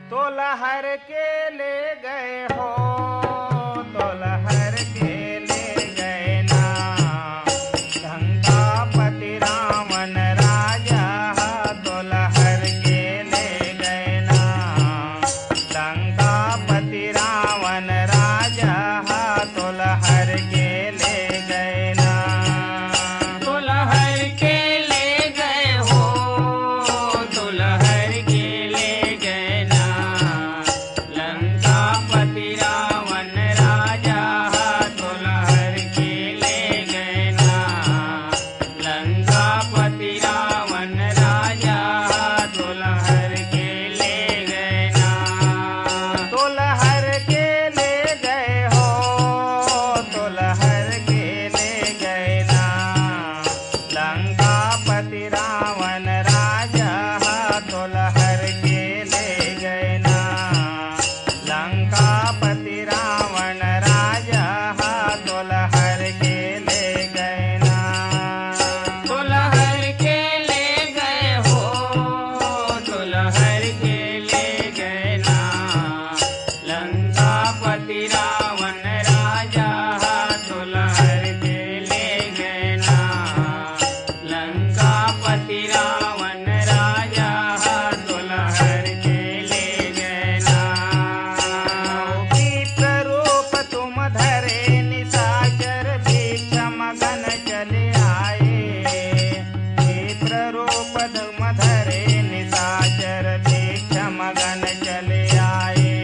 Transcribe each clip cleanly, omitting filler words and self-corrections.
तो लहर के ले गए हो, तो लहर के ले गए ना, लंकापति रावण राजा, तो लहर के ले गए ना, लंकापति रावण राजा, तो लहर के ले गए ना। तो लहर के ले गए हो, तो लहर के ले गए ना, लंकापति रावण राजा, तो लहर के ले गए ना, लंकापति रावण राजा, तो लहर के ले गए ना। तो लहर के ले गए हो, तो लहर के ले गए ना, लंकापति रावण राजा, तो लहर के ले गए ना, लंकापति रावण राजा, तो लहर के ले गए ना। तो लहर के ले गए हो, तो लहर के ले गए ना, लंकापति रावण राजा, तो लहर के ले गए ना, लंकापति रावण राजा, तो लहर के ले गए ना। विप्र रूप तुम धरे निशाचर भिक्ष मगन चले आए, विप्र रूप तुम धरे निशाचर भिक्ष मगन चले आए।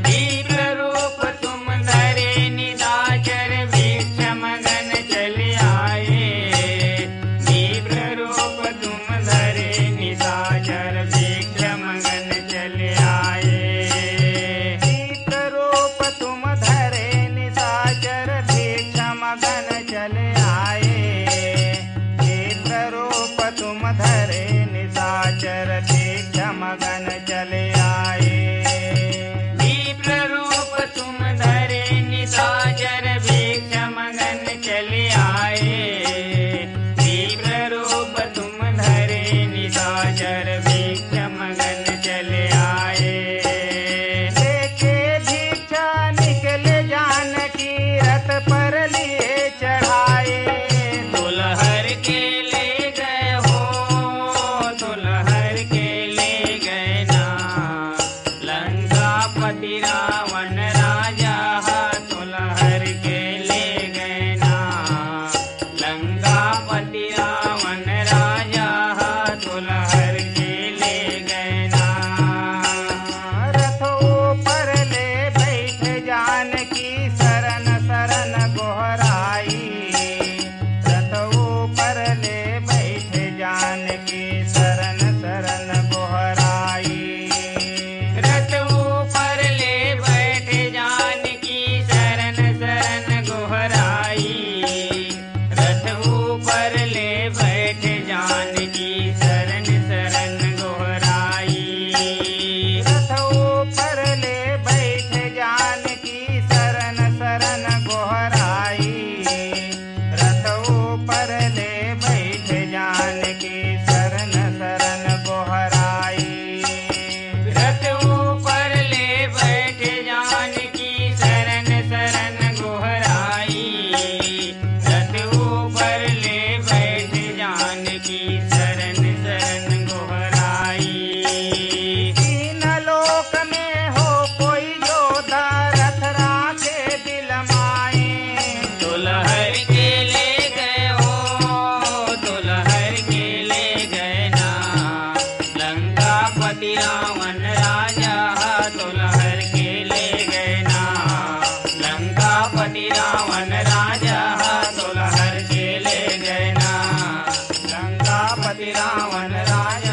विप्र रूप तुम धरे निशाचर भिक्ष मगन चले आए, विप्र रूप तुम धरे निशाचर भिक्ष मगन चले आए। विप्र रूप तुम धरे निशाचर भिक्ष मगन चले आए, विप्र रूप तुम धरे निशाचर भिक्ष मगन चले आए। विप्र रूप तुम धरे निशाचर भिक्ष मगन चले आए, विप्र रूप तुम धरे निशाचर भिक्ष मगन चले आए। लेके भिक्षा निकले जानकी रथ पर लिए चढ़ाए, तो लहर के ले गए हो, तो लहर के ले गए ना, लंकापति रावण राजा, तो लहर के ले गए ना, लंकापति रावण राजा, तो लहर के ले गए ना। रथ ऊपर ले बैठ जानकी शरण शरण गोहराई, रथ ऊपर ले बैठ जानकी शरण शरण गोहराई। रथ ऊपर ले बैठ जानकी शरण शरण गोहराई, रथ ऊपर ले बैठ जानकी शरण शरण गोहराई। रथ ऊपर ले बैठ जानकी शरण शरण गोहराई, रथ ऊपर ले बैठ जानकी शरण शरण गोहराई। रथ ऊपर ले बैठ जानकी शरण शरण गोहराई, रथ ऊपर ले बैठ जानकी शरण शरण गोहराई। तीन लोक में हो कोई योद्धा रथ राखे दिल माए, तो लहर के ले गए हो, तो लहर के ले गए ना, लंकापति रावण राजा, तो लहर के ले गए ना, लंकापति रावण राजा, तो लहर के ले गए ना, लंकापति रावण राजा।